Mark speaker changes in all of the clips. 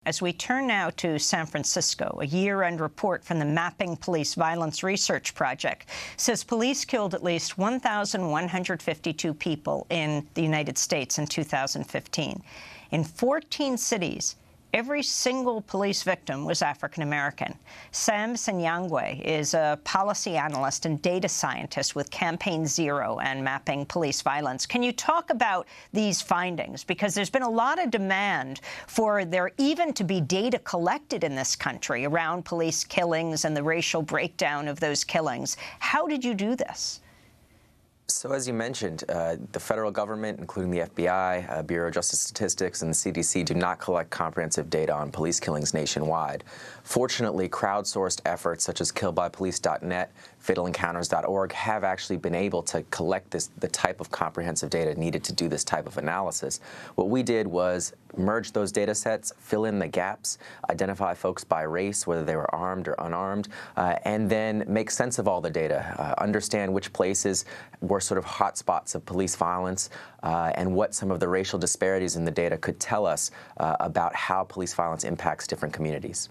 Speaker 1: As we turn now to San Francisco, a year-end report from the Mapping Police Violence Research Project says police killed at least 1,152 people in the United States in 2015. In 14 cities, every single police victim was African-American. Sam Senyangwe is a policy analyst and data scientist with Campaign Zero and Mapping Police Violence. Can you talk about these findings? Because there's been a lot of demand for there even to be data collected in this country around police killings and the racial breakdown of those killings. How did you do this?
Speaker 2: So as you mentioned, the federal government, including the FBI, Bureau of Justice Statistics, and the CDC, do not collect comprehensive data on police killings nationwide. Fortunately, crowdsourced efforts such as killbypolice.net, fatalencounters.org have actually been able to collect the type of comprehensive data needed to do this type of analysis. What we did was merge those data sets, fill in the gaps, identify folks by race, whether they were armed or unarmed, and then make sense of all the data, understand which places were sort of hot spots of police violence, and what some of the racial disparities in the data could tell us about how police violence impacts different communities.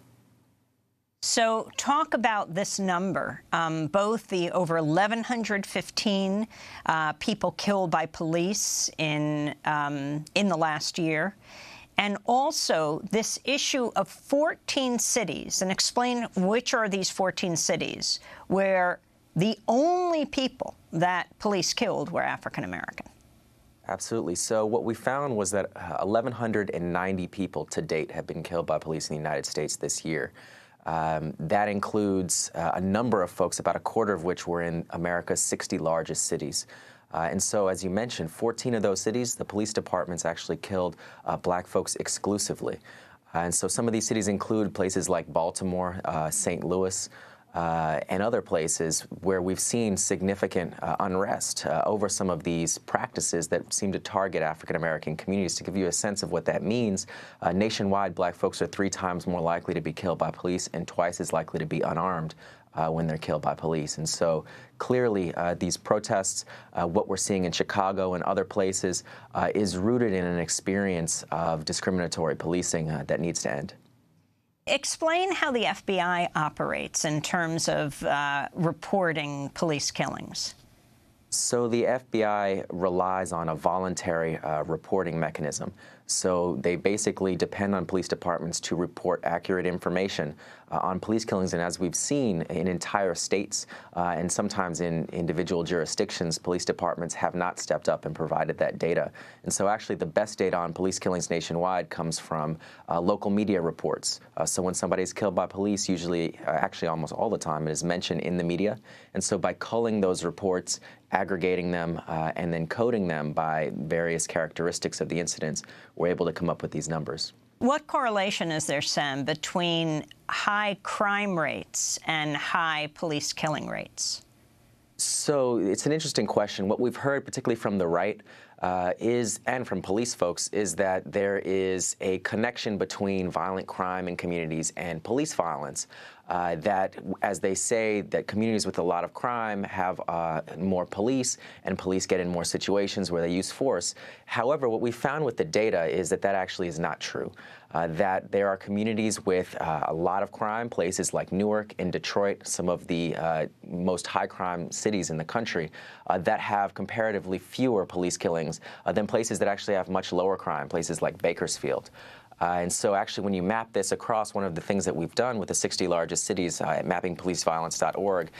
Speaker 1: So talk about this number, both the over 1,115 people killed by police in the last year, and also this issue of 14 cities, and explain which are these 14 cities where the only people that police killed were African-American.
Speaker 2: Absolutely. So what we found was that 1,190 people to date have been killed by police in the United States this year. That includes a number of folks, about a quarter of which were in America's 60 largest cities. And so, as you mentioned, 14 of those cities, the police departments actually killed black folks exclusively. And so some of these cities include places like Baltimore, St. Louis, and other places where we've seen significant unrest over some of these practices that seem to target African-American communities. To give you a sense of what that means, nationwide, black folks are 3 times more likely to be killed by police and twice as likely to be unarmed when they're killed by police. And so clearly these protests, what we're seeing in Chicago and other places, is rooted in an experience of discriminatory policing that needs to end.
Speaker 1: Explain how the FBI operates in terms of reporting police killings.
Speaker 2: So the FBI relies on a voluntary reporting mechanism. So they basically depend on police departments to report accurate information on police killings. And as we've seen in entire states and sometimes in individual jurisdictions, police departments have not stepped up and provided that data. And so actually the best data on police killings nationwide comes from local media reports. So when somebody's killed by police, usually, actually almost all the time, it is mentioned in the media. And so by culling those reports, aggregating them, and then coding them by various characteristics of the incidents, we're able to come up with these numbers.
Speaker 1: What correlation is there, Sam, between high crime rates and high police killing rates?
Speaker 2: So it's an interesting question. What we've heard, particularly from the right, and from police folks, is that there is a connection between violent crime in communities and police violence. That, as they say, that communities with a lot of crime have more police, and police get in more situations where they use force. However, what we found with the data is that that actually is not true. That there are communities with a lot of crime, places like Newark and Detroit, some of the most high-crime cities in the country, that have comparatively fewer police killings than places that actually have much lower crime, places like Bakersfield. And so actually when you map this across, one of the things that we've done with the 60 largest cities at mappingpoliceviolence.org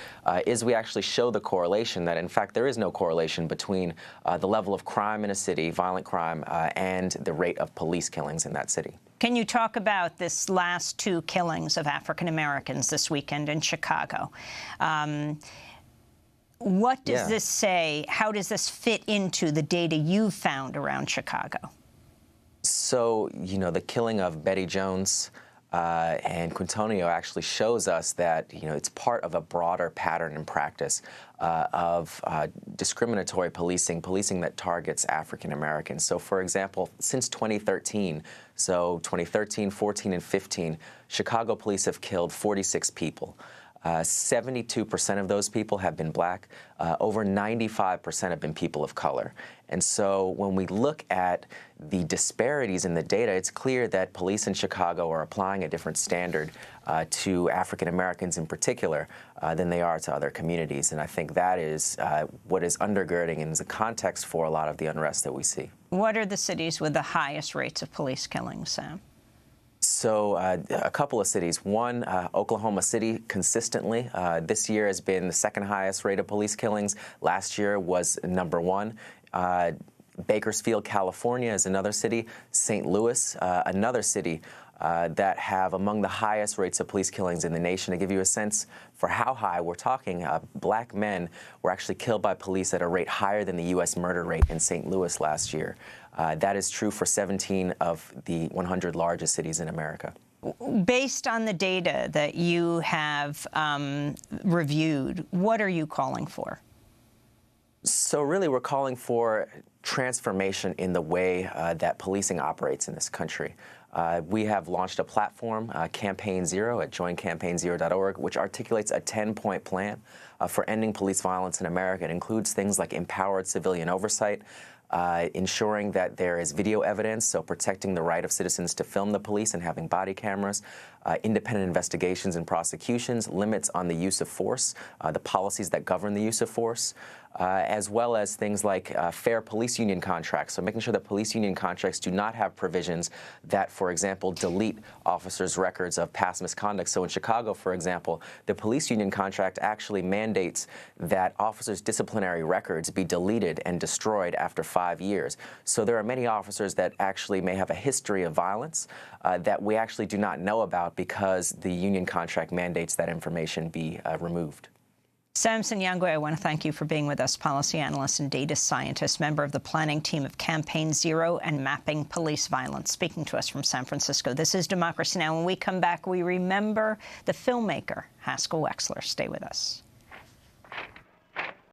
Speaker 2: is we actually show the correlation that, in fact, there is no correlation between the level of crime in a city, violent crime, and the rate of police killings in that city.
Speaker 1: Can you talk about this last 2 killings of African Americans this weekend in Chicago? What does this say? How does this fit into the data you've found around Chicago?
Speaker 2: So, you know, the killing of Betty Jones and Quintonio actually shows us that, you know, it's part of a broader pattern and practice of discriminatory policing that targets African Americans. So, for example, since 2013, so 2013, 14, and 15, Chicago police have killed 46 people. 72% of those people have been black. Over 95% have been people of color. And so when we look at the disparities in the data, it's clear that police in Chicago are applying a different standard to African Americans in particular than they are to other communities. And I think that is what is undergirding and is the context for a lot of the unrest that we see. What are the cities with the highest rates of police killings, Sam? So a couple of cities. One, Oklahoma City, consistently this year has been the second highest rate of police killings. Last year was number one. Bakersfield, California is another city. St. Louis, another city that have among the highest rates of police killings in the nation. To give you a sense for how high we're talking, black men were actually killed by police at a rate higher than the U.S. murder rate in St. Louis last year. That is true for 17 of the 100 largest cities in America. Based on the data that you have reviewed, what are you calling for? So really, we're calling for transformation in the way that policing operates in this country. We have launched a platform, Campaign Zero, at joincampaignzero.org, which articulates a 10-point plan for ending police violence in America. It includes things like empowered civilian oversight, ensuring that there is video evidence, so protecting the right of citizens to film the police and having body cameras, independent investigations and prosecutions, limits on the use of force, the policies that govern the use of force, as well as things like fair police union contracts, so making sure that police union contracts do not have provisions that, for example, delete officers' records of past misconduct. So in Chicago, for example, the police union contract actually mandates that officers' disciplinary records be deleted and destroyed after 5 years. So there are many officers that actually may have a history of violence that we actually do not know about because the union contract mandates that information be removed. Samson Nyangwe, I want to thank you for being with us, policy analyst and data scientist, member of the planning team of Campaign Zero and Mapping Police Violence, speaking to us from San Francisco. This is Democracy Now! When we come back, we remember the filmmaker Haskell Wexler. Stay with us.